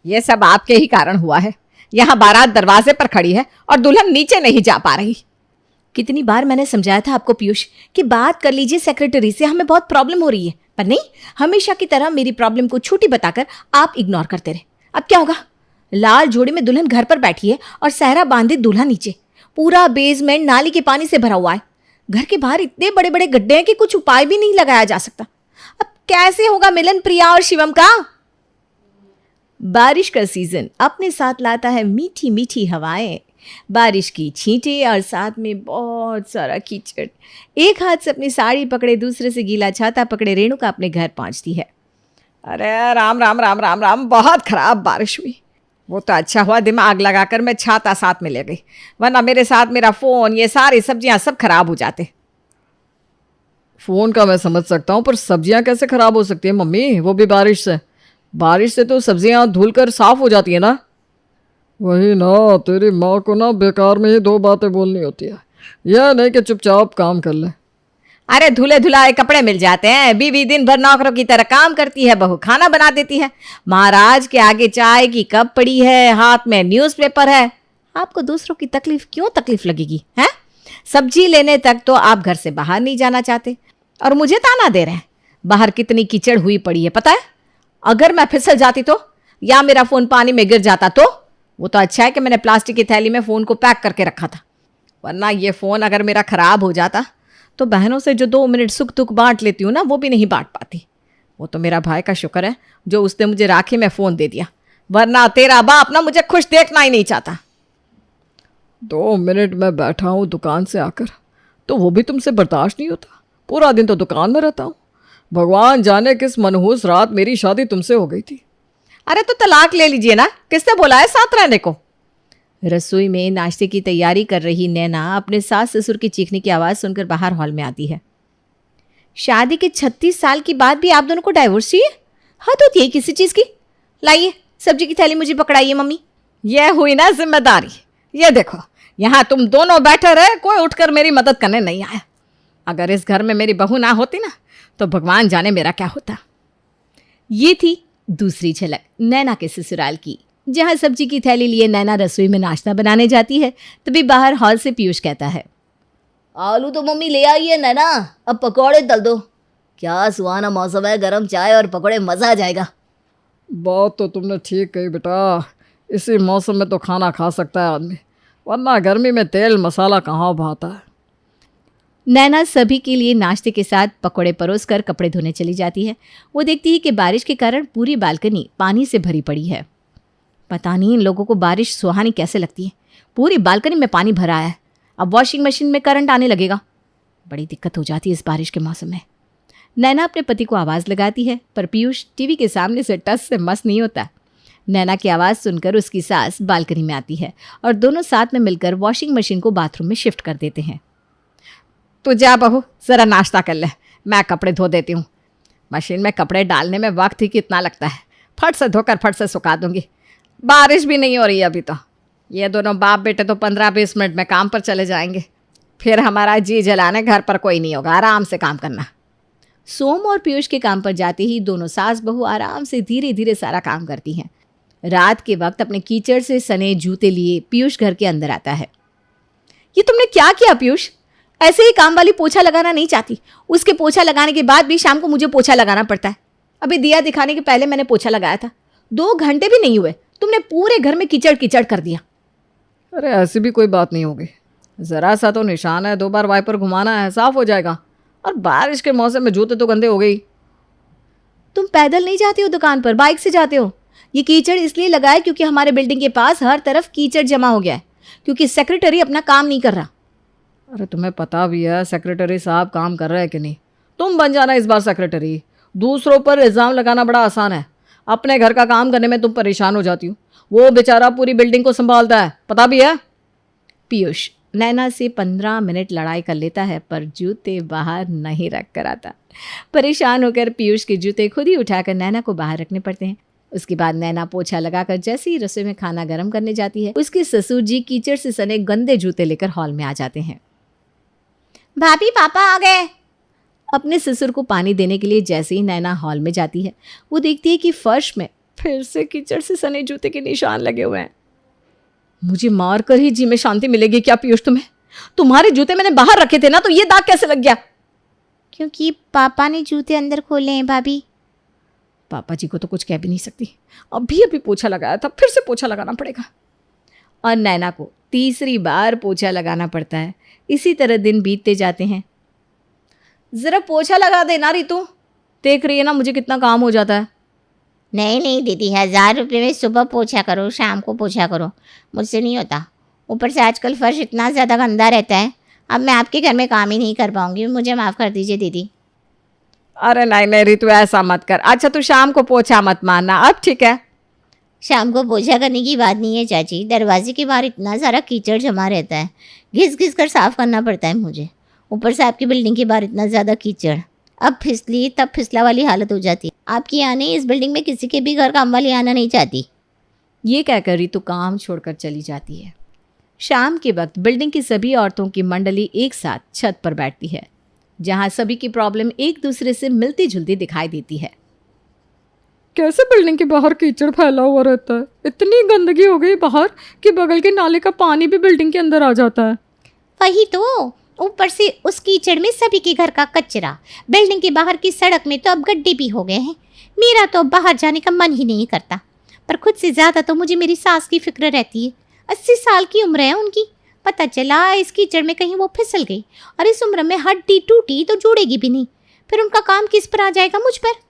ये सब आपके ही कारण हुआ है। यहाँ बारात दरवाजे पर खड़ी है और दुल्हन नीचे नहीं जा पा रही। कितनी बार मैंने समझाया था आपको पीयूष कि बात कर लीजिए सेक्रेटरी से, हमें बहुत प्रॉब्लम हो रही है, पर नहीं, हमेशा की तरह मेरी प्रॉब्लम को छोटी बताकर आप इग्नोर करते रहे। अब क्या होगा? लाल जोड़ी में दुल्हन घर पर बैठी है और सहरा बांधे दूल्हा नीचे। पूरा बेसमेंट नाली के पानी से भरा हुआ है। घर के बाहर इतने बड़े बड़े गड्ढे हैं कि कुछ उपाय भी नहीं लगाया जा सकता। अब कैसे होगा मिलन प्रिया और शिवम का? बारिश का सीजन अपने साथ लाता है मीठी मीठी हवाएं, बारिश की छींटें और साथ में बहुत सारा कीचड़। एक हाथ से अपनी साड़ी पकड़े, दूसरे से गीला छाता पकड़े रेणुका अपने घर पहुंचती है। अरे राम राम राम राम राम, बहुत खराब बारिश हुई। वो तो अच्छा हुआ दिमाग लगाकर मैं छाता साथ में ले गई, वरना मेरे साथ मेरा फ़ोन, ये सारी सब्जियां सब खराब हो जाते। फ़ोन का मैं समझ सकता हूँ, पर सब्जियां कैसे खराब हो सकती है मम्मी, वो भी बारिश से? बारिश से तो सब्जियां धुल कर साफ हो जाती है ना। वही ना, तेरी माँ को ना बेकार में ही दो बातें बोलनी होती है, यह नहीं कि चुपचाप काम कर ले। अरे धुले धुलाए कपड़े मिल जाते हैं, बीवी दिन भर नौकरों की तरह काम करती है, बहू खाना बना देती है, महाराज के आगे चाय की कप पड़ी है, हाथ में न्यूज़पेपर है। आपको दूसरों की तकलीफ क्यों तकलीफ लगेगी हैं? सब्जी लेने तक तो आप घर से बाहर नहीं जाना चाहते और मुझे ताना दे रहे हैं। बाहर कितनी कीचड़ हुई पड़ी है पता है? अगर मैं फिसल जाती तो, या मेरा फ़ोन पानी में गिर जाता तो? वो तो अच्छा है कि मैंने प्लास्टिक की थैली में फ़ोन को पैक करके रखा था, वरना ये फ़ोन अगर मेरा ख़राब हो जाता तो बहनों से जो 2 मिनट सुख दुख बांट लेती हूँ ना, वो भी नहीं बांट पाती। वो तो मेरा भाई का शुक्र है जो उसने मुझे राखी में फ़ोन दे दिया, वरना तेरा बाप ना मुझे खुश देखना ही नहीं चाहता। 2 मिनट में बैठा हूँ दुकान से आकर, तो वो भी तुमसे बर्दाश्त नहीं होता? पूरा दिन तो दुकान में रहता हूँ। भगवान जाने किस मनहूस रात मेरी शादी तुमसे हो गई थी। अरे तो तलाक ले लीजिए ना, किसने बोला है साथ रहने को? रसोई में नाश्ते की तैयारी कर रही नैना अपने सास ससुर की चीखने की आवाज़ सुनकर बाहर हॉल में आती है। शादी के 36 साल के बाद भी आप दोनों को डाइवोर्स चाहिए? हद होती है किसी चीज़ की। लाइए सब्जी की थैली मुझे पकड़ाइए मम्मी। यह हुई ना जिम्मेदारी। ये देखो, यहाँ तुम दोनों बैठे रहे, कोई उठकर मेरी मदद करने नहीं आया। अगर इस घर में मेरी बहू ना होती ना, तो भगवान जाने मेरा क्या होता। ये थी दूसरी झलक नैना के ससुराल की, जहाँ सब्जी की थैली लिए नैना रसोई में नाश्ता बनाने जाती है। तभी बाहर हॉल से पीयूष कहता है, आलू तो मम्मी ले आई है नैना, अब पकौड़े तल दो। क्या सुहाना मौसम है, गरम चाय और पकौड़े, मज़ा आ जाएगा। बात तो तुमने ठीक कही बेटा, इसी मौसम में तो खाना खा सकता है आदमी, वरना गर्मी में तेल मसाला कहाँ भाता है। नैना सभी के लिए नाश्ते के साथ पकौड़े परोस कर कपड़े धोने चली जाती है। वो देखती है कि बारिश के कारण पूरी बालकनी पानी से भरी पड़ी है। पता नहीं इन लोगों को बारिश सुहानी कैसे लगती है। पूरी बालकनी में पानी भरा है। अब वॉशिंग मशीन में करंट आने लगेगा, बड़ी दिक्कत हो जाती है इस बारिश के मौसम में। नैना अपने पति को आवाज़ लगाती है, पर पीयूष टीवी के सामने से टस से मस नहीं होता। नैना की आवाज़ सुनकर उसकी सास बालकनी में आती है और दोनों साथ में मिलकर वॉशिंग मशीन को बाथरूम में शिफ्ट कर देते हैं। तू जा बहू, ज़रा नाश्ता कर ले, मैं कपड़े धो देती हूँ। मशीन में कपड़े डालने में वक्त ही कितना लगता है, फट से धोकर फट से सुखा दूंगी। बारिश भी नहीं हो रही अभी तो। ये दोनों बाप बेटे तो 15-20 मिनट में काम पर चले जाएंगे, फिर हमारा जी जलाने घर पर कोई नहीं होगा। आराम से काम करना। सोम और पीयूष के काम पर जाते ही दोनों सास बहू आराम से धीरे धीरे सारा काम करती हैं। रात के वक्त अपने कीचड़ से सने जूते लिए पीयूष घर के अंदर आता है। ये तुमने क्या किया पीयूष? ऐसे ही काम वाली पोछा लगाना नहीं चाहती, उसके पोछा लगाने के बाद भी शाम को मुझे पोछा लगाना पड़ता है। अभी दिया दिखाने के पहले मैंने पोछा लगाया था, 2 घंटे भी नहीं हुए, तुमने पूरे घर में कीचड़ कीचड़ कर दिया। अरे ऐसी भी कोई बात नहीं होगी, ज़रा सा तो निशान है, 2 बार वाइपर घुमाना है, साफ हो जाएगा। और बारिश के मौसम में जूते तो गंदे हो गई। तुम पैदल नहीं जाते हो दुकान पर, बाइक से जाते हो। ये कीचड़ इसलिए लगा है क्योंकि हमारे बिल्डिंग के पास हर तरफ कीचड़ जमा हो गया है, क्योंकि सेक्रेटरी अपना काम नहीं कर रहा। अरे तुम्हें पता भी है सेक्रेटरी साहब काम कर रहे हैं कि नहीं? तुम बन जाना इस बार सेक्रेटरी। दूसरों पर इल्ज़ाम लगाना बड़ा आसान है, अपने घर का काम करने में तुम परेशान हो जाती हो। वो बेचारा पूरी बिल्डिंग को संभालता है, पता भी है। पीयूष नैना से 15 मिनट लड़ाई कर लेता है, पर जूते बाहर नहीं रख कर आता। परेशान होकर पीयूष के जूते खुद ही उठाकर नैना को बाहर रखने पड़ते हैं। उसके बाद नैना पोछा लगाकर जैसे ही रसोई में खाना गर्म करने जाती है, उसके ससुर जी कीचड़ से सने गंदे जूते लेकर हॉल में आ जाते हैं। भाभी पापा आ गए। अपने ससुर को पानी देने के लिए जैसे ही नैना हॉल में जाती है, वो देखती है कि फर्श में फिर से कीचड़ से सने जूते के निशान लगे हुए हैं। मुझे मार कर ही जी में शांति मिलेगी क्या पीयूष तुम्हें? तुम्हारे जूते मैंने बाहर रखे थे ना, तो ये दाग कैसे लग गया? क्योंकि पापा ने जूते अंदर खोले हैं भाभी। पापा जी को तो कुछ कह भी नहीं सकती। अभी पोछा लगाया था, फिर से पोछा लगाना पड़ेगा। और नैना को तीसरी बार पोछा लगाना पड़ता है। इसी तरह दिन बीतते जाते हैं। जरा पोछा लगा देना रितु, देख रही है ना मुझे कितना काम हो जाता है। नहीं नहीं दीदी, 1000 रुपये में सुबह पोछा करो, शाम को पोछा करो, मुझसे नहीं होता। ऊपर से आजकल फर्श इतना ज़्यादा गंदा रहता है, अब मैं आपके घर में काम ही नहीं कर पाऊंगी, मुझे माफ़ कर दीजिए दीदी। अरे नहीं रितु, ऐसा मत कर। अच्छा तू शाम को पोछा मत मारना, अब ठीक है? शाम को पोछा करने की बात नहीं है चाची, दरवाजे के बाहर इतना सारा कीचड़ जमा रहता है, घिस घिस कर साफ करना पड़ता है मुझे। ऊपर से आपकी बिल्डिंग के बाहर इतना ज़्यादा कीचड़, अब फिसली तब फिसला वाली हालत हो जाती है। आपकी आने इस बिल्डिंग में किसी के भी घर काम वाली आना नहीं चाहती। ये कहकर रितु काम छोड़कर चली जाती है। शाम के वक्त बिल्डिंग की सभी औरतों की मंडली एक साथ छत पर बैठती है, जहां सभी की प्रॉब्लम एक दूसरे से मिलती जुलती दिखाई देती है। कैसे बिल्डिंग के बाहर कीचड़ फैला हुआ रहता है? इतनी गंदगी हो गई बाहर कि बगल के नाले का पानी भी बिल्डिंग के अंदर आ जाता है। वही तो, ऊपर से उस कीचड़ में सभी के घर का कचरा, बिल्डिंग के बाहर की सड़क में तो अब गड्ढे भी हो गए हैं। मेरा तो अब बाहर जाने का मन ही नहीं करता, पर खुद से ज़्यादा तो मुझे मेरी सास की फिक्र रहती है। 80 साल की उम्र है उनकी, पता चला इस कीचड़ में कहीं वो फिसल गई और इस उम्र में हड्डी टूटी तो जुड़ेगी भी नहीं, फिर उनका काम किस पर आ जाएगा? मुझ पर।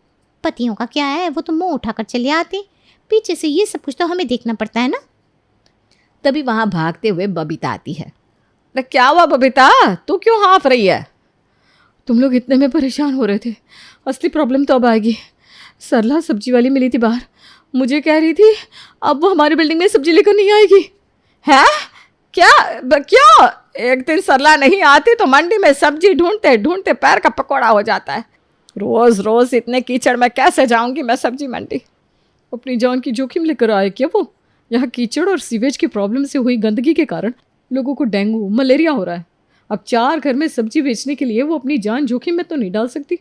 पतियों का क्या है, वो तो मुंह उठाकर चले आते, पीछे से ये सब कुछ तो हमें देखना पड़ता है ना। तभी वहां भागते हुए बबीता आती है। अरे क्या हुआ बबीता, तू क्यों हाँफ रही है? तुम लोग इतने में परेशान हो रहे थे, असली प्रॉब्लम तो अब आएगी। सरला सब्जी वाली मिली थी बाहर, मुझे कह रही थी अब वो हमारी बिल्डिंग में सब्जी लेकर नहीं आएगी। है क्या? क्यों? एक दिन सरला नहीं आती तो मंडी में सब्जी ढूंढते ढूंढते पैर का पकौड़ा हो जाता है। रोज रोज इतने कीचड़ में कैसे जाऊंगी मैं सब्जी मंडी? अपनी जान की जोखिम लेकर आए क्या वो? यहाँ कीचड़ और सीवेज की प्रॉब्लम से हुई गंदगी के कारण लोगों को डेंगू मलेरिया हो रहा है। अब 4 घर में सब्जी बेचने के लिए वो अपनी जान जोखिम में तो नहीं डाल सकती।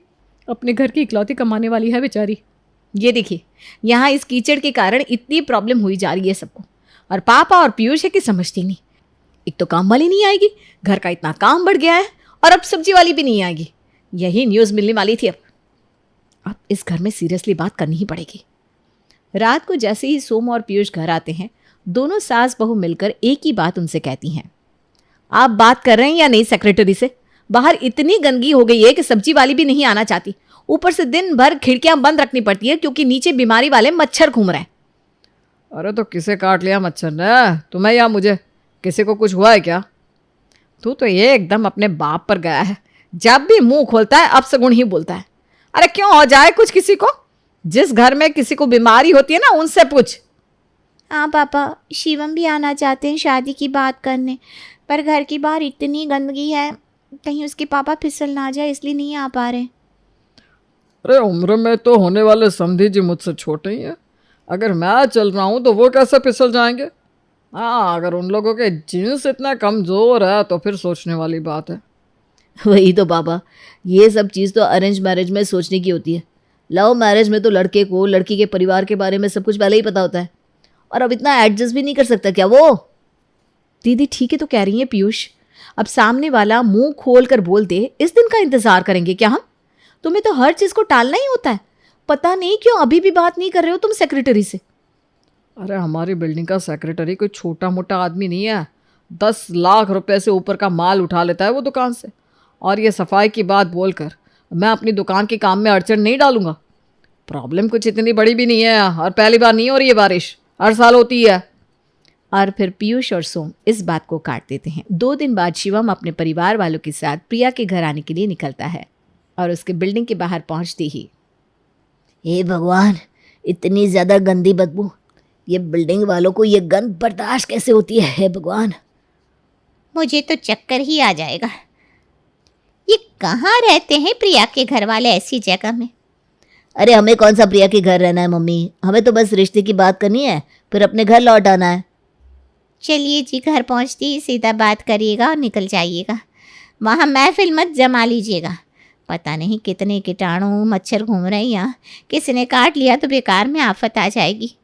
अपने घर की इकलौती कमाने वाली है बेचारी। ये देखिए, यहाँ इस कीचड़ के कारण इतनी प्रॉब्लम हुई जा रही है सबको, और पापा और पीयूष है कि समझती नहीं। एक तो काम वाली नहीं आएगी, घर का इतना काम बढ़ गया है, और अब सब्जी वाली भी नहीं आएगी। यही न्यूज़ मिलने वाली थी। अब इस घर में सीरियसली बात करनी ही पड़ेगी। रात को जैसे ही सोम और पीयूष घर आते हैं, दोनों सास बहू मिलकर एक ही बात उनसे कहती हैं। आप बात कर रहे हैं या नहीं सेक्रेटरी से? बाहर इतनी गंदगी हो गई है कि सब्जी वाली भी नहीं आना चाहती। ऊपर से दिन भर खिड़कियां बंद रखनी पड़ती है क्योंकि नीचे बीमारी वाले मच्छर घूम रहे हैं। अरे तो किसे काट लिया मच्छर ने, तुम्हें या मुझे? किसी को कुछ हुआ है क्या? तू तो ये एकदम अपने बाप पर गया है, जब भी मुंह खोलता है अपशगुन ही बोलता है। अरे क्यों हो जाए कुछ किसी को? जिस घर में किसी को बीमारी होती है ना, उनसे पूछ। हाँ पापा, शिवम भी आना चाहते हैं शादी की बात करने, पर घर के बाहर इतनी गंदगी है, कहीं उसके पापा फिसल ना जाए, इसलिए नहीं आ पा रहे। अरे उम्र में तो होने वाले समधी जी मुझसे छोटे ही हैं। अगर मैं चल रहा हूँ तो वो कैसे फिसल जाएंगे? हाँ, अगर उन लोगों के जीन्स इतना कमज़ोर है तो फिर सोचने वाली बात है। वही तो पापा, ये सब चीज़ तो अरेंज मैरिज में सोचने की होती है। लव मैरिज में तो लड़के को लड़की के परिवार के बारे में सब कुछ पहले ही पता होता है, और अब इतना एडजस्ट भी नहीं कर सकता क्या वो? दीदी ठीक है तो कह रही है पीयूष, अब सामने वाला मुंह खोल कर बोल दे, इस दिन का इंतजार करेंगे क्या हम? तुम्हें तो हर चीज को टालना ही होता है। पता नहीं क्यों अभी भी बात नहीं कर रहे हो तुम सेक्रेटरी से। अरे हमारी बिल्डिंग का सेक्रेटरी कोई छोटा मोटा आदमी नहीं है। 10 लाख रुपए से ऊपर का माल उठा लेता है वो दुकान से, और ये सफाई की बात बोलकर मैं अपनी दुकान के काम में अड़चन नहीं डालूंगा। प्रॉब्लम कुछ इतनी बड़ी भी नहीं है, और पहली बार नहीं हो रही है बारिश, हर साल होती है। और फिर पीयूष और सोम इस बात को काट देते हैं। 2 दिन बाद शिवम अपने परिवार वालों के साथ प्रिया के घर आने के लिए निकलता है, और उसके बिल्डिंग के बाहर पहुंचते ही, हे भगवान, इतनी ज़्यादा गंदी बदबू, ये बिल्डिंग वालों को ये गंद बर्दाश्त कैसे होती है? हे भगवान, मुझे तो चक्कर ही आ जाएगा। ये कहाँ रहते हैं प्रिया के घर वाले ऐसी जगह में? अरे हमें कौन सा प्रिया के घर रहना है मम्मी, हमें तो बस रिश्ते की बात करनी है, फिर अपने घर लौट आना है। चलिए जी, घर पहुँचते ही सीधा बात करिएगा और निकल जाइएगा। वहाँ महफिल मत जमा लीजिएगा, पता नहीं कितने कीटाणु मच्छर घूम रहे हैं यहाँ, किसी ने काट लिया तो बेकार में आफत आ जाएगी।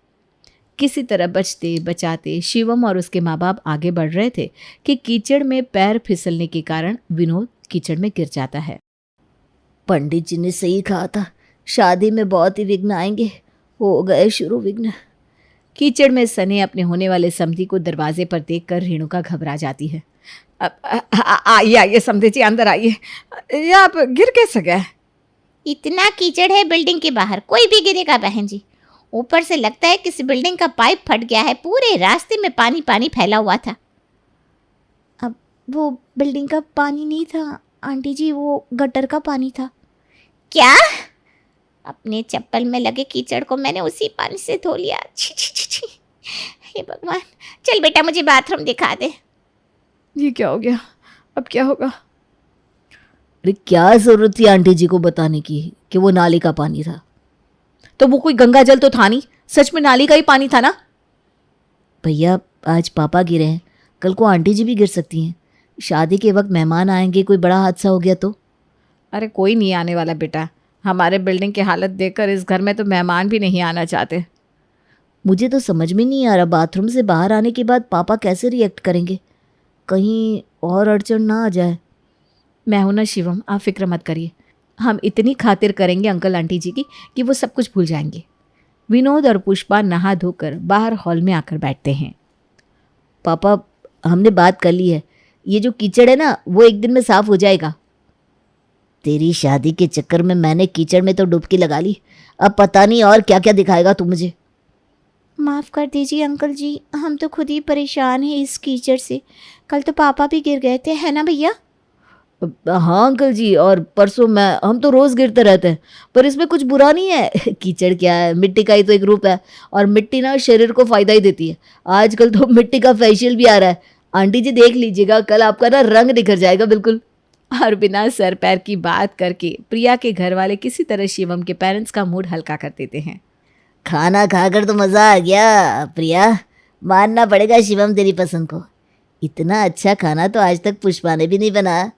किसी तरह बचते बचाते शिवम और उसके माँ बाप आगे बढ़ रहे थे कि कीचड़ में पैर फिसलने के कारण विनोद कीचड़ में गिर जाता है। पंडित जी ने सही कहा था, शादी में बहुत ही विघ्न आएंगे। हो गए शुरू विघ्न। कीचड़ में सने अपने होने वाले समधी को दरवाजे पर देखकर रेणुका घबरा जाती है। आइए आइए समधी जी, अंदर आइए। ये आप गिर कैसे गए? इतना कीचड़ है बिल्डिंग के बाहर, कोई भी गिरेगा बहन जी। ऊपर से लगता है किसी बिल्डिंग का पाइप फट गया है, पूरे रास्ते में पानी पानी फैला हुआ था। अब वो बिल्डिंग का पानी नहीं था आंटी जी, वो गटर का पानी था। क्या? अपने चप्पल में लगे कीचड़ को मैंने उसी पानी से धो लिया। छी छी छी छी, हे भगवान। चल बेटा मुझे बाथरूम दिखा दे। ये क्या हो गया? अब क्या होगा? अरे क्या जरूरत थी आंटी जी को बताने की कि वो नाली का पानी था? तो वो कोई गंगा जल तो था नहीं, सच में नाली का ही पानी था ना? भैया आज पापा गिरे हैं, कल को आंटी जी भी गिर सकती हैं। शादी के वक्त मेहमान आएंगे, कोई बड़ा हादसा हो गया तो? अरे कोई नहीं आने वाला बेटा, हमारे बिल्डिंग की हालत देखकर इस घर में तो मेहमान भी नहीं आना चाहते। मुझे तो समझ में नहीं आ रहा, बाथरूम से बाहर आने के बाद पापा कैसे रिएक्ट करेंगे? कहीं और अड़चन ना आ जाए। मैं हूं ना शिवम, आप फिक्र मत करिए। हम इतनी खातिर करेंगे अंकल आंटी जी की कि वो सब कुछ भूल जाएंगे। विनोद और पुष्पा नहा धोकर बाहर हॉल में आकर बैठते हैं। पापा हमने बात कर ली है, ये जो कीचड़ है ना वो एक दिन में साफ हो जाएगा। तेरी शादी के चक्कर में मैंने कीचड़ में तो डुबकी लगा ली, अब पता नहीं और क्या क्या दिखाएगा तू मुझे। माफ़ कर दीजिए अंकल जी, हम तो खुद ही परेशान हैं इस कीचड़ से। कल तो पापा भी गिर गए थे, है ना भैया? हाँ अंकल जी, और परसों हम तो रोज़ गिरते रहते हैं, पर इसमें कुछ बुरा नहीं है। कीचड़ क्या है, मिट्टी का ही तो एक रूप है, और मिट्टी ना शरीर को फ़ायदा ही देती है। आजकल तो मिट्टी का फेशियल भी आ रहा है। आंटी जी देख लीजिएगा, कल आपका ना रंग निखर जाएगा बिल्कुल। और बिना सर पैर की बात करके प्रिया के घर वाले किसी तरह शिवम के पेरेंट्स का मूड हल्का कर देते हैं। खाना खाकर तो मज़ा आ गया प्रिया, मानना पड़ेगा शिवम तेरी पसंद को। इतना अच्छा खाना तो आज तक पुष्पा ने भी नहीं बनाया।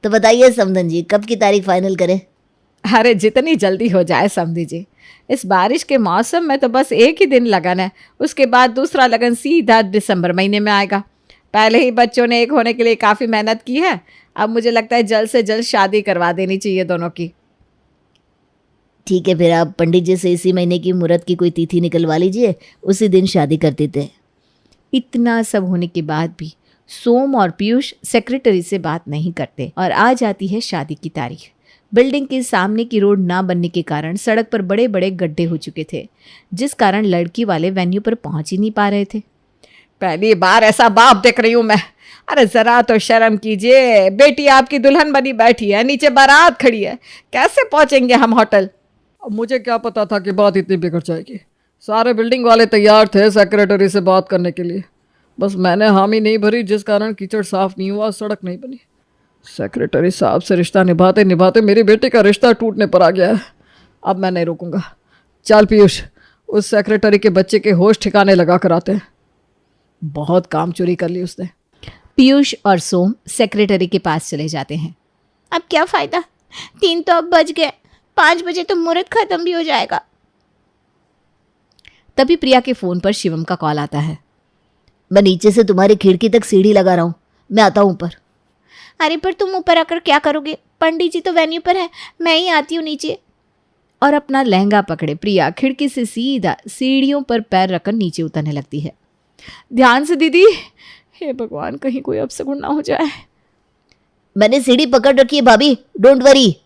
तो बताइए समधन जी, कब की तारीख फाइनल करें? अरे जितनी जल्दी हो जाए समझी जी। इस बारिश के मौसम में तो बस एक ही दिन लगन है, उसके बाद दूसरा लगन सीधा दिसंबर महीने में आएगा। पहले ही बच्चों ने एक होने के लिए काफ़ी मेहनत की है, अब मुझे लगता है जल्द से जल्द शादी करवा देनी चाहिए दोनों की। ठीक है, फिर आप पंडित जी से इसी महीने की मुहूर्त की कोई तिथि निकलवा लीजिए, उसी दिन शादी कर देते हैं। इतना सब होने के बाद भी सोम और पीयूष सेक्रेटरी से बात नहीं करते और आ जाती है शादी की तारीख। बिल्डिंग के सामने की रोड ना बनने के कारण सड़क पर बड़े बड़े गड्ढे हो चुके थे, जिस कारण लड़की वाले वेन्यू पर पहुंच ही नहीं पा रहे थे। पहली बार ऐसा बाप देख रही हूं मैं। अरे जरा तो शर्म कीजिए, बेटी आपकी दुल्हन बनी बैठी है, नीचे बारात खड़ी है, कैसे पहुंचेंगे हम होटल? अब मुझे क्या पता था कि बात इतनी बिगड़ जाएगी। सारे बिल्डिंग वाले तैयार थे सेक्रेटरी से बात करने के लिए, बस मैंने हामी नहीं भरी, जिस कारण कीचड़ साफ नहीं हुआ, सड़क नहीं बनी। सेक्रेटरी साहब से रिश्ता निभाते निभाते मेरी बेटी का रिश्ता टूटने पर आ गया है। अब मैं नहीं रुकूंगा। चल पीयूष, उस सेक्रेटरी के बच्चे के होश ठिकाने लगा कर आते हैं। बहुत काम चोरी कर ली उसने। पीयूष और सोम सेक्रेटरी के पास चले जाते हैं। अब क्या फ़ायदा, 3 तो अब बज गए, 5 बजे तो मुहूर्त ख़त्म भी हो जाएगा। तभी प्रिया के फ़ोन पर शिवम का कॉल आता है। मैं नीचे से तुम्हारी खिड़की तक सीढ़ी लगा रहा हूँ, मैं आता हूँ ऊपर। अरे पर तुम ऊपर आकर क्या करोगे, पंडित जी तो वेन्यू पर है, मैं ही आती हूँ नीचे। और अपना लहंगा पकड़े प्रिया खिड़की से सीधा सीढ़ियों पर पैर रखकर नीचे उतरने लगती है। ध्यान से दीदी, हे भगवान कहीं कोई अपशगुन ना हो जाए। मैंने सीढ़ी पकड़ रखी है भाभी, डोंट वरी।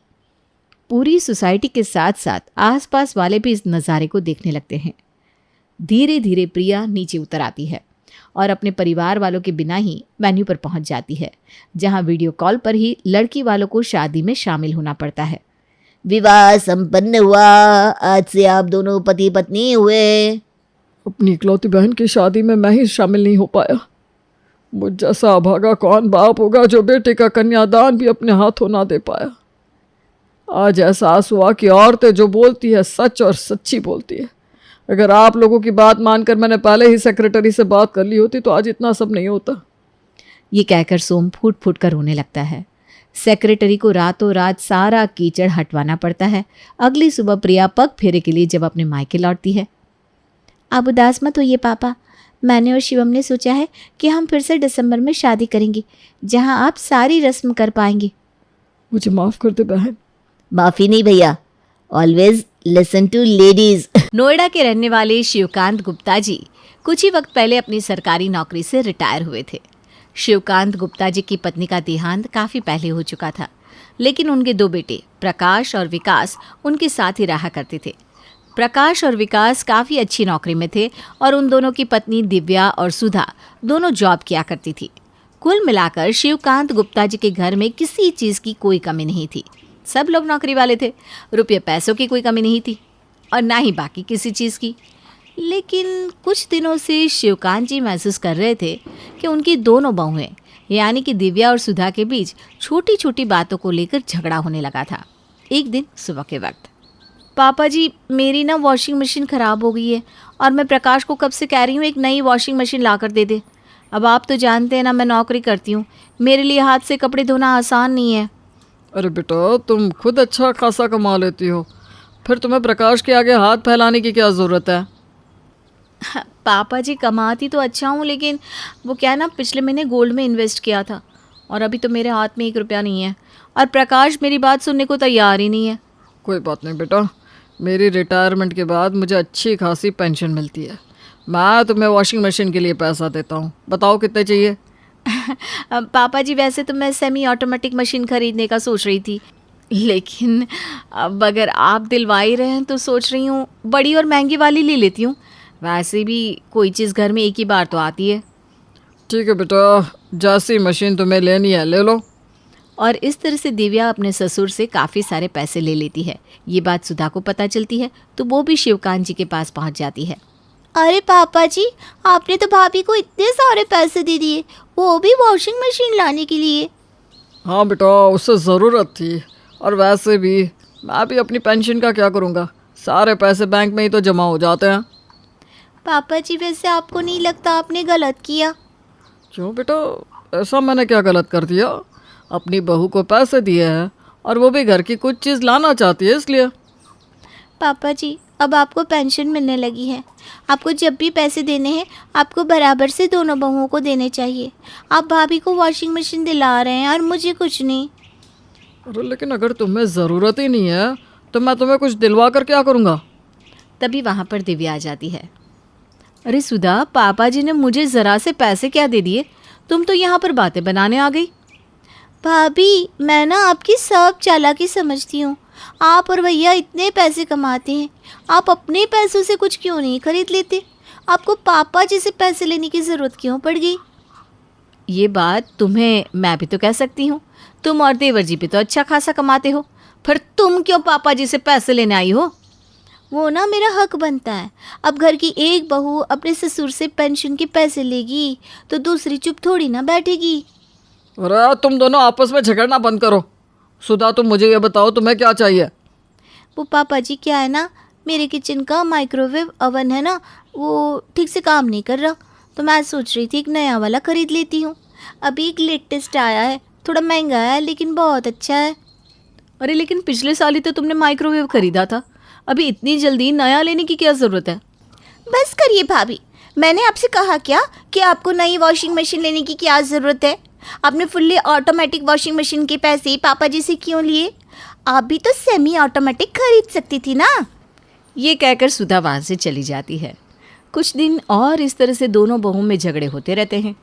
पूरी सोसाइटी के साथ साथ आसपास वाले भी इस नज़ारे को देखने लगते हैं। धीरे धीरे प्रिया नीचे उतर आती है और अपने परिवार वालों के बिना ही वेन्यू पर पहुंच जाती है, जहां वीडियो कॉल पर ही लड़की वालों को शादी में शामिल होना पड़ता है। विवाह संपन्न हुआ, आज से आप दोनों पति पत्नी हुए। अपनी इकलौती बहन की शादी में मैं ही शामिल नहीं हो पाया। मुझ जैसा अभागा कौन बाप होगा जो बेटे का कन्यादान भी अपने हाथों ना दे पाया। आज एहसास हुआ कि औरतें जो बोलती है सच और सच्ची बोलती है। अगर आप लोगों की बात मानकर मैंने पहले ही सेक्रेटरी से बात कर ली होती तो आज इतना सब नहीं होता। ये कहकर सोम फूट फूट कर रोने लगता है। सेक्रेटरी को रातों रात सारा कीचड़ हटवाना पड़ता है। अगली सुबह प्रिया पग फेरे के लिए जब अपने मायके लौटती है। आप उदास मत होइए पापा, मैंने और शिवम ने सोचा है कि हम फिर से दिसंबर में शादी करेंगे, जहां आप सारी रस्म कर पाएंगे। मुझे माफ़ कर दे बहन। माफ़ी नहीं भैया, always listen to ladies. Noida के रहने वाले शिवकांत गुप्ता जी कुछ ही वक्त पहले अपनी सरकारी नौकरी से रिटायर हुए थे। शिवकांत गुप्ता जी की पत्नी का देहांत काफ़ी पहले हो चुका था, लेकिन उनके 2 बेटे प्रकाश और विकास उनके साथ ही रहा करते थे। प्रकाश और विकास काफ़ी अच्छी नौकरी में थे और उन दोनों की पत्नी दिव्या और सुधा दोनों जॉब किया करती थी। कुल मिलाकर शिवकांत गुप्ता जी के घर में किसी चीज़ की कोई कमी नहीं थी। सब लोग नौकरी वाले थे, रुपये पैसों की कोई कमी नहीं थी और ना ही बाकी किसी चीज़ की। लेकिन कुछ दिनों से शिवकांत जी महसूस कर रहे थे कि उनकी दोनों बहुएं यानी कि दिव्या और सुधा के बीच छोटी छोटी बातों को लेकर झगड़ा होने लगा था। एक दिन सुबह के वक्त, पापा जी मेरी ना वॉशिंग मशीन ख़राब हो गई है और मैं प्रकाश को कब से कह रही हूँ एक नई वॉशिंग मशीन ला कर दे दे। अब आप तो जानते हैं ना मैं नौकरी करती हूँ, मेरे लिए हाथ से कपड़े धोना आसान नहीं है। अरे बेटा, तुम खुद अच्छा खासा कमा लेती हो, फिर तुम्हें प्रकाश के आगे हाथ फैलाने की क्या ज़रूरत है? पापा जी कमाती तो अच्छा हूँ, लेकिन वो क्या है ना, पिछले महीने गोल्ड में इन्वेस्ट किया था और अभी तो मेरे हाथ में 1 रुपया नहीं है और प्रकाश मेरी बात सुनने को तैयार ही नहीं है। कोई बात नहीं बेटा, मेरी रिटायरमेंट के बाद मुझे अच्छी खासी पेंशन मिलती है। मैं तुम्हें वॉशिंग मशीन के लिए पैसा देता हूँ, बताओ कितने चाहिए? पापा जी वैसे तो मैं सेमी ऑटोमेटिक मशीन खरीदने का सोच रही थी, लेकिन अब अगर आप दिलवा ही रहे हैं तो सोच रही हूँ बड़ी और महंगी वाली ले लेती हूँ। वैसे भी कोई चीज़ घर में एक ही बार तो आती है। ठीक है बेटा, जैसी मशीन तुम्हें लेनी है ले लो। और इस तरह से दिव्या अपने ससुर से काफ़ी सारे पैसे ले लेती है। ये बात सुधा को पता चलती है तो वो भी शिवकांत जी के पास पहुंच जाती है। अरे पापा जी, आपने तो भाभी को इतने सारे पैसे दे दिए, वो भी वॉशिंग मशीन लाने के लिए। हाँ बेटा, उससे ज़रूरत थी, और वैसे भी मैं भी अपनी पेंशन का क्या करूँगा, सारे पैसे बैंक में ही तो जमा हो जाते हैं। पापा जी वैसे आपको नहीं लगता आपने गलत किया? क्यों बेटा, ऐसा मैंने क्या गलत कर दिया? अपनी बहू को पैसे दिए हैं और वो भी घर की कुछ चीज़ लाना चाहती है इसलिए। पापा जी अब आपको पेंशन मिलने लगी है, आपको जब भी पैसे देने हैं आपको बराबर से दोनों बहुओं को देने चाहिए। आप भाभी को वॉशिंग मशीन दिला रहे हैं और मुझे कुछ नहीं। अरे लेकिन अगर तुम्हें ज़रूरत ही नहीं है तो मैं तुम्हें कुछ दिलवा कर क्या करूँगा? तभी वहाँ पर दिव्या आ जाती है। अरे सुधा, पापा जी ने मुझे ज़रा से पैसे क्या दे दिए, तुम तो यहाँ पर बातें बनाने आ गई। भाभी मैं ना आपकी सब चालाकी समझती हूँ। आप और भैया इतने पैसे कमाते हैं, आप अपने पैसों से कुछ क्यों नहीं खरीद लेते? आपको पापा जी से पैसे लेने की ज़रूरत क्यों पड़ गई? ये बात तुम्हें मैं भी तो कह सकती हूँ, तुम और देवर जी भी तो अच्छा खासा कमाते हो, फिर तुम क्यों पापा जी से पैसे लेने आई हो? वो ना मेरा हक बनता है। अब घर की एक बहू अपने ससुर से पेंशन के पैसे लेगी तो दूसरी चुप थोड़ी ना बैठेगी। अरे तुम दोनों आपस में झगड़ना बंद करो। सुधा, तुम मुझे ये बताओ तुम्हें क्या चाहिए? वो पापा जी क्या है ना, मेरे किचन का माइक्रोवेव ओवन है ना, वो ठीक से काम नहीं कर रहा, तो मैं सोच रही थी एक नया वाला ख़रीद लेती हूँ। अभी एक लेटेस्ट आया है, थोड़ा महंगा है लेकिन बहुत अच्छा है। अरे लेकिन पिछले साल ही तो तुमने माइक्रोवेव खरीदा था, अभी इतनी जल्दी नया लेने की क्या ज़रूरत है? बस करिए भाभी, मैंने आपसे कहा क्या कि आपको नई वॉशिंग मशीन लेने की क्या ज़रूरत है? आपने फुल्ली ऑटोमेटिक वॉशिंग मशीन के पैसे पापा जी से क्यों लिए? आप भी तो सेमी ऑटोमेटिक खरीद सकती थी ना। ये कहकर सुधा वहाँ से चली जाती है। कुछ दिन और इस तरह से दोनों बहुओं में झगड़े होते रहते हैं।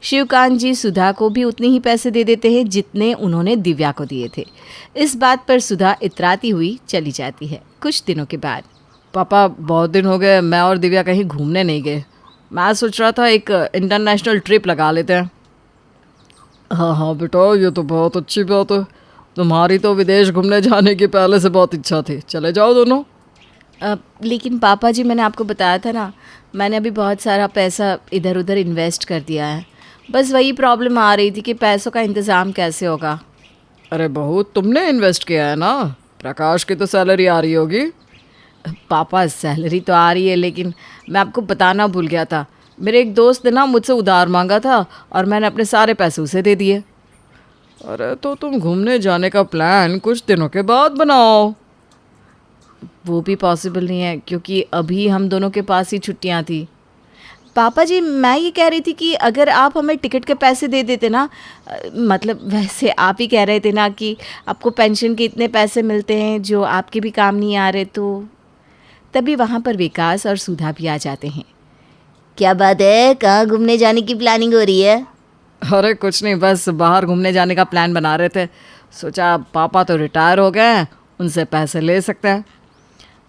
शिवकांत जी सुधा को भी उतने ही पैसे दे देते हैं जितने उन्होंने दिव्या को दिए थे। इस बात पर सुधा इतराती हुई चली जाती है। कुछ दिनों के बाद, पापा बहुत दिन हो गए मैं और दिव्या कहीं घूमने नहीं गए, मैं सोच रहा था एक इंटरनेशनल ट्रिप लगा लेते हैं। हाँ हाँ बेटा, ये तो बहुत अच्छी बात है, तुम्हारी तो विदेश घूमने जाने की पहले से बहुत इच्छा थी, चले जाओ दोनों। लेकिन पापा जी मैंने आपको बताया था ना, मैंने अभी बहुत सारा पैसा इधर उधर इन्वेस्ट कर दिया है, बस वही प्रॉब्लम आ रही थी कि पैसों का इंतज़ाम कैसे होगा। अरे बहू, तुमने इन्वेस्ट किया है ना, प्रकाश की तो सैलरी आ रही होगी। पापा सैलरी तो आ रही है, लेकिन मैं आपको बताना भूल गया था, मेरे एक दोस्त ने ना मुझसे उधार मांगा था और मैंने अपने सारे पैसे उसे दे दिए। अरे तो तुम घूमने जाने का प्लान कुछ दिनों के बाद बनाओ। वो भी पॉसिबल नहीं है क्योंकि अभी हम दोनों के पास ही छुट्टियां थी। पापा जी, मैं ये कह रही थी कि अगर आप हमें टिकट के पैसे दे देते ना, मतलब वैसे आप ही कह रहे थे ना कि आपको पेंशन के इतने पैसे मिलते हैं जो आपके भी काम नहीं आ रहे, तो तभी वहाँ पर विकास और सुधा भी आ जाते हैं। क्या बात है, कहाँ घूमने जाने की प्लानिंग हो रही है? अरे कुछ नहीं, बस बाहर घूमने जाने का प्लान बना रहे थे। सोचा पापा तो रिटायर हो गए हैं, उनसे पैसे ले सकते हैं।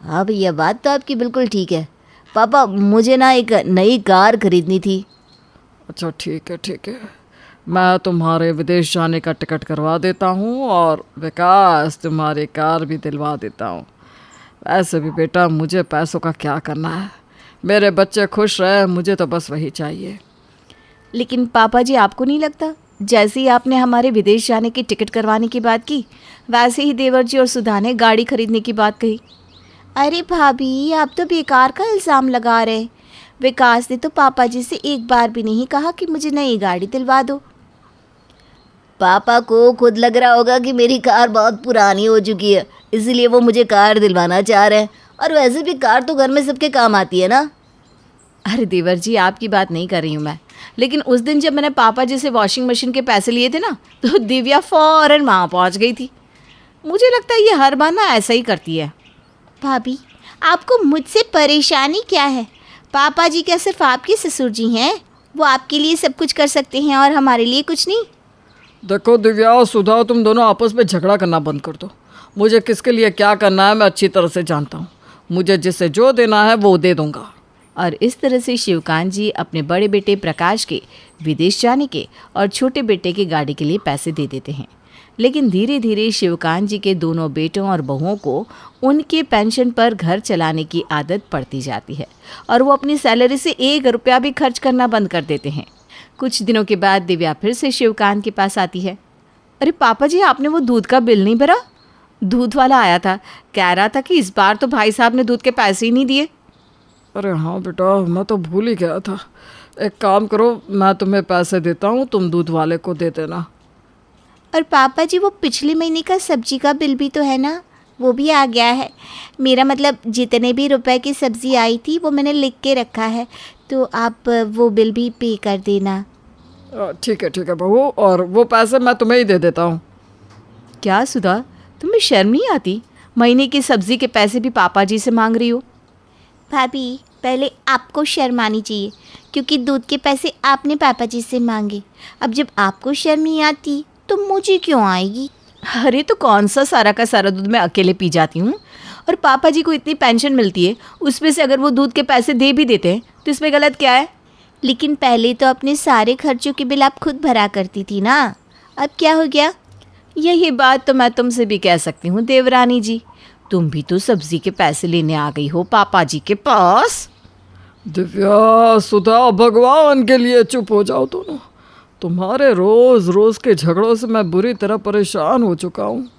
हाँ भैया, बात तो आपकी बिल्कुल ठीक है। पापा, मुझे ना एक नई कार खरीदनी थी। अच्छा ठीक है, मैं तुम्हारे विदेश जाने का टिकट करवा देता हूँ और विकास तुम्हारी कार भी दिलवा देता हूँ। वैसे भी बेटा, मुझे पैसों का क्या करना है, मेरे बच्चे खुश रहे, मुझे तो बस वही चाहिए। लेकिन पापा जी, आपको नहीं लगता जैसे ही आपने हमारे विदेश जाने की टिकट करवाने की बात की, वैसे ही देवर जी और सुधा ने गाड़ी खरीदने की बात कही? अरे भाभी, आप तो बेकार का इल्ज़ाम लगा रहे। विकास ने तो पापा जी से एक बार भी नहीं कहा कि मुझे नई गाड़ी दिलवा दो। पापा को खुद लग रहा होगा कि मेरी कार बहुत पुरानी हो चुकी है, इसलिए वो मुझे कार दिलवाना चाह रहे हैं। और वैसे भी कार तो घर में सबके काम आती है ना। अरे देवर जी, आपकी बात नहीं कर रही हूँ मैं, लेकिन उस दिन जब मैंने पापा जी से वॉशिंग मशीन के पैसे लिए थे ना, तो दिव्या फ़ौरन वहाँ पहुँच गई थी। मुझे लगता है ये हर बार ना ऐसा ही करती है। भाभी, आपको मुझसे परेशानी क्या है? पापा जी क्या सिर्फ आपके ससुर जी हैं? वो आपके लिए सब कुछ कर सकते हैं और हमारे लिए कुछ नहीं। देखो दिव्या और सुधा, तुम दोनों आपस में झगड़ा करना बंद कर दो। मुझे किसके लिए क्या करना है मैं अच्छी तरह से जानता हूँ। मुझे जिससे जो देना है वो दे दूँगा। और इस तरह से शिवकांत जी अपने बड़े बेटे प्रकाश के विदेश जाने के और छोटे बेटे की गाड़ी के लिए पैसे दे देते हैं। लेकिन धीरे धीरे शिवकांत जी के दोनों बेटों और बहुओं को उनके पेंशन पर घर चलाने की आदत पड़ती जाती है और वो अपनी सैलरी से 1 रुपया भी खर्च करना बंद कर देते हैं। कुछ दिनों के बाद दिव्या फिर से शिवकांत के पास आती है। अरे पापा जी, आपने वो दूध का बिल नहीं भरा? दूध वाला आया था, कह रहा था कि इस बार तो भाई साहब ने दूध के पैसे ही नहीं दिए। अरे हाँ बेटा, मैं तो भूल ही गया था। एक काम करो, मैं तुम्हें पैसे देता हूँ, तुम दूध वाले को दे देना। और पापा जी, वो पिछले महीने का सब्जी का बिल भी तो है ना, वो भी आ गया है। मेरा मतलब जितने भी रुपए की सब्ज़ी आई थी वो मैंने लिख के रखा है, तो आप वो बिल भी पे कर देना। ठीक है बहू, और वो पैसे मैं तुम्हें ही दे देता हूँ। क्या सुधा, तुम्हें शर्म नहीं आती? महीने की सब्जी के पैसे भी पापा जी से मांग रही हो। भाभी, पहले आपको शर्म आनी चाहिए क्योंकि दूध के पैसे आपने पापा जी से मांगे। अब जब आपको शर्म नहीं आती तो मुझे क्यों आएगी? अरे तो कौन सा सारा का सारा दूध मैं अकेले पी जाती हूँ, और पापा जी को इतनी पेंशन मिलती है, उसमें से अगर वो दूध के पैसे दे भी देते हैं तो इसमें गलत क्या है? लेकिन पहले तो अपने सारे खर्चों के बिल आप खुद भरा करती थी ना, अब क्या हो गया? यही बात तो मैं तुमसे भी कह सकती हूँ देवरानी जी, तुम भी तो सब्जी के पैसे लेने आ गई हो पापा जी के पास। दिव्या, सुधा, भगवान के लिए चुप हो जाओ दोनों। तुम्हारे रोज रोज के झगड़ों से मैं बुरी तरह परेशान हो चुका हूँ।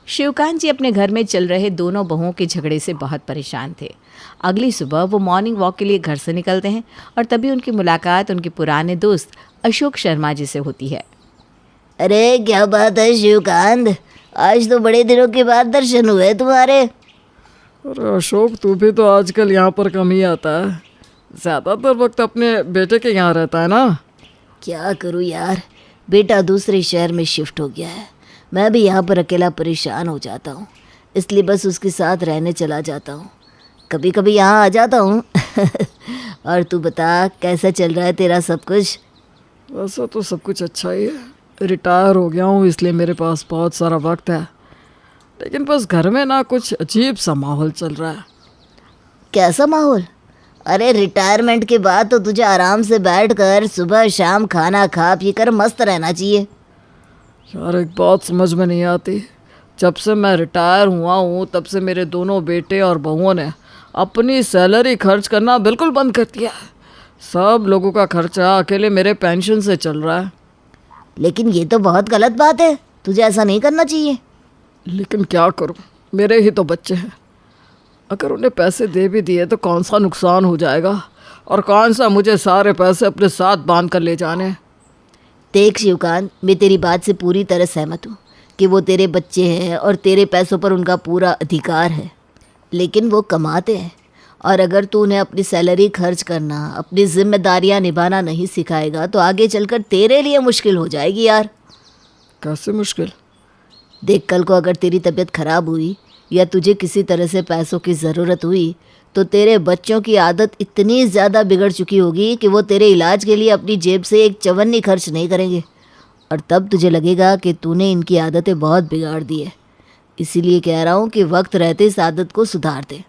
शिवकांत जी अपने घर में चल रहे दोनों बहुओं के झगड़े से बहुत परेशान थे। अगली सुबह वो मॉर्निंग वॉक के लिए घर से निकलते हैं और तभी उनकी मुलाकात उनके पुराने दोस्त अशोक शर्मा जी से होती है। अरे क्या बात है शिवकांत, आज तो बड़े दिनों के बाद दर्शन हुए तुम्हारे। अरे अशोक, तू भी तो आजकल यहाँ पर कम ही आता है। ज़्यादातर वक्त अपने बेटे के यहाँ रहता है ना। क्या करूँ यार, बेटा दूसरे शहर में शिफ्ट हो गया है, मैं भी यहाँ पर अकेला परेशान हो जाता हूँ, इसलिए बस उसके साथ रहने चला जाता हूँ। कभी कभी यहाँ आ जाता हूँ। और तू बता, कैसा चल रहा है तेरा सब कुछ? वैसा तो सब कुछ अच्छा ही है। रिटायर हो गया हूँ इसलिए मेरे पास बहुत सारा वक्त है, लेकिन बस घर में ना कुछ अजीब सा माहौल चल रहा है। कैसा माहौल? अरे रिटायरमेंट के बाद तो तुझे आराम से बैठकर सुबह शाम खाना खा पी कर मस्त रहना चाहिए। यार एक बात समझ में नहीं आती, जब से मैं रिटायर हुआ हूँ तब से मेरे दोनों बेटे और बहुओं ने अपनी सैलरी खर्च करना बिल्कुल बंद कर दिया है। सब लोगों का खर्चा अकेले मेरे पेंशन से चल रहा है। लेकिन ये तो बहुत गलत बात है, तुझे ऐसा नहीं करना चाहिए। लेकिन क्या करूं, मेरे ही तो बच्चे हैं। अगर उन्हें पैसे दे भी दिए तो कौन सा नुकसान हो जाएगा, और कौन सा मुझे सारे पैसे अपने साथ बांध कर ले जाने। देख शिवकांत, मैं तेरी बात से पूरी तरह सहमत हूँ कि वो तेरे बच्चे हैं और तेरे पैसों पर उनका पूरा अधिकार है, लेकिन वो कमाते हैं और अगर तू उन्हें अपनी सैलरी खर्च करना, अपनी जिम्मेदारियाँ निभाना नहीं सिखाएगा तो आगे चलकर तेरे लिए मुश्किल हो जाएगी यार। कैसे मुश्किल? देख, कल को अगर तेरी तबीयत खराब हुई या तुझे किसी तरह से पैसों की ज़रूरत हुई तो तेरे बच्चों की आदत इतनी ज़्यादा बिगड़ चुकी होगी कि वो तेरे इलाज के लिए अपनी जेब से एक चवन्नी खर्च नहीं करेंगे और तब तुझे लगेगा कि तूने इनकी आदतें बहुत बिगाड़ दी है। इसीलिए कह रहा हूँ कि वक्त रहते इस आदत को सुधार दे।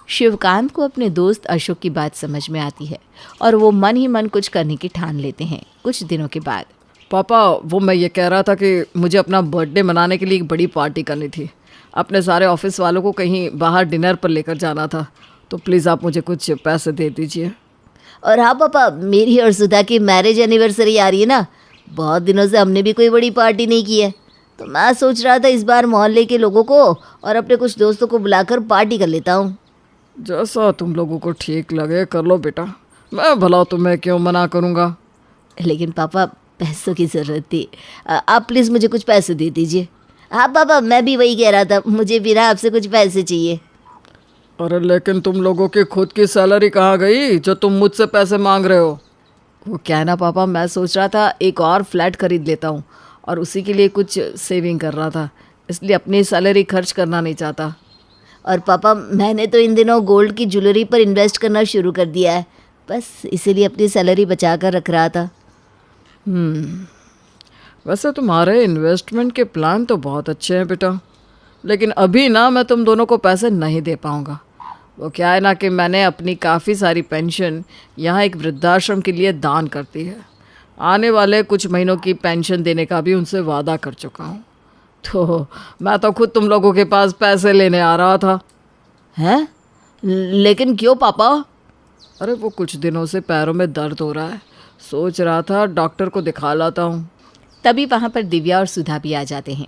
शिवकांत को अपने दोस्त अशोक की बात समझ में आती है और वो मन ही मन कुछ करने की ठान लेते हैं। कुछ दिनों के बाद पापा, वो मैं ये कह रहा था कि मुझे अपना बर्थडे मनाने के लिए एक बड़ी पार्टी करनी थी। अपने सारे ऑफिस वालों को कहीं बाहर डिनर पर लेकर जाना था, तो प्लीज़ आप मुझे कुछ पैसे दे दीजिए। और हाँ पापा, मेरी और सुधा की मैरिज एनिवर्सरी आ रही है ना, बहुत दिनों से हमने भी कोई बड़ी पार्टी नहीं की है, तो मैं सोच रहा था इस बार मोहल्ले के लोगों को और अपने कुछ दोस्तों को बुलाकर पार्टी कर लेता हूँ। जैसा तुम लोगों को ठीक लगे कर लो बेटा, मैं भला तुम्हें क्यों मना करूँगा। लेकिन पापा, पैसों की ज़रूरत थी, आप प्लीज़ मुझे कुछ पैसे दे दीजिए। हाँ पापा, मैं भी वही कह रहा था, मुझे भी ना आपसे कुछ पैसे चाहिए। अरे लेकिन तुम लोगों की खुद की सैलरी कहाँ गई जो तुम मुझसे पैसे मांग रहे हो? वो क्या है ना पापा, मैं सोच रहा था एक और फ्लैट खरीद लेता हूँ और उसी के लिए कुछ सेविंग कर रहा था, इसलिए अपनी सैलरी खर्च करना नहीं चाहता। और पापा, मैंने तो इन दिनों गोल्ड की ज्वेलरी पर इन्वेस्ट करना शुरू कर दिया है, बस इसीलिए अपनी सैलरी बचा कर रख रहा था। वैसे तुम्हारे इन्वेस्टमेंट के प्लान तो बहुत अच्छे हैं बेटा, लेकिन अभी ना मैं तुम दोनों को पैसे नहीं दे पाऊँगा। वो क्या है ना कि मैंने अपनी काफ़ी सारी पेंशन यहाँ एक वृद्धाश्रम के लिए दान कर दी है। आने वाले कुछ महीनों की पेंशन देने का भी उनसे वादा कर चुका हूँ, तो मैं तो खुद तुम लोगों के पास पैसे लेने आ रहा था। हैं? लेकिन क्यों पापा? अरे वो कुछ दिनों से पैरों में दर्द हो रहा है, सोच रहा था डॉक्टर को दिखा लाता हूँ। तभी वहाँ पर दिव्या और सुधा भी आ जाते हैं।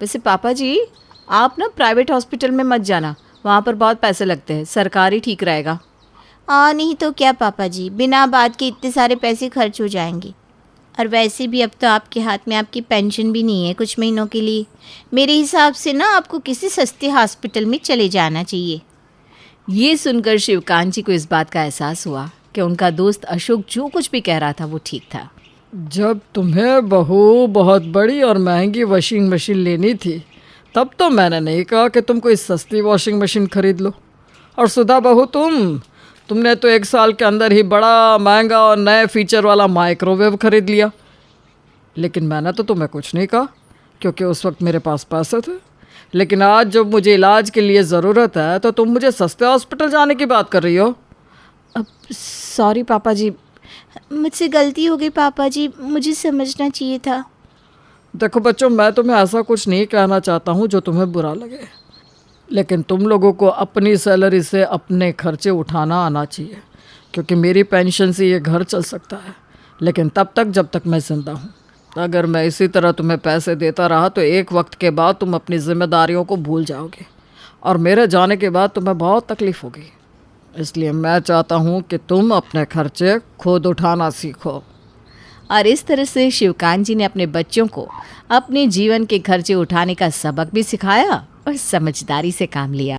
वैसे पापा जी, आप ना प्राइवेट हॉस्पिटल में मत जाना, वहाँ पर बहुत पैसे लगते हैं, सरकारी ठीक रहेगा। नहीं तो क्या पापा जी, बिना बात के इतने सारे पैसे खर्च हो जाएंगे। और वैसे भी अब तो आपके हाथ में आपकी पेंशन भी नहीं है कुछ महीनों के लिए। मेरे हिसाब से ना आपको किसी सस्ते हॉस्पिटल में चले जाना चाहिए। ये सुनकर शिवकांत जी को इस बात का एहसास हुआ कि उनका दोस्त अशोक जो कुछ भी कह रहा था वो ठीक था। जब तुम्हें बहू बहुत बड़ी और महंगी वॉशिंग मशीन लेनी थी तब तो मैंने नहीं कहा कि तुम कोई सस्ती वॉशिंग मशीन खरीद लो। और सुधा बहू, तुमने तो 1 साल के अंदर ही बड़ा महंगा और नए फीचर वाला माइक्रोवेव खरीद लिया। लेकिन मैंने तो तुम्हें कुछ नहीं कहा क्योंकि उस वक्त मेरे पास पैसे थे। लेकिन आज जब मुझे इलाज के लिए ज़रूरत है तो तुम मुझे सस्ते हॉस्पिटल जाने की बात कर रही हो। अब सॉरी पापा जी, मुझसे गलती हो गई पापा जी, मुझे समझना चाहिए था। देखो बच्चों, मैं तुम्हें ऐसा कुछ नहीं कहना चाहता हूँ जो तुम्हें बुरा लगे, लेकिन तुम लोगों को अपनी सैलरी से अपने खर्चे उठाना आना चाहिए, क्योंकि मेरी पेंशन से ये घर चल सकता है, लेकिन तब तक जब तक मैं ज़िंदा हूँ। अगर मैं इसी तरह तुम्हें पैसे देता रहा तो एक वक्त के बाद तुम अपनी जिम्मेदारियों को भूल जाओगे और मेरे जाने के बाद तुम्हें बहुत तकलीफ़ होगी। इसलिए मैं चाहता हूँ कि तुम अपने खर्चे खुद उठाना सीखो। और इस तरह से शिवकांत जी ने अपने बच्चों को अपने जीवन के खर्चे उठाने का सबक भी सिखाया और समझदारी से काम लिया।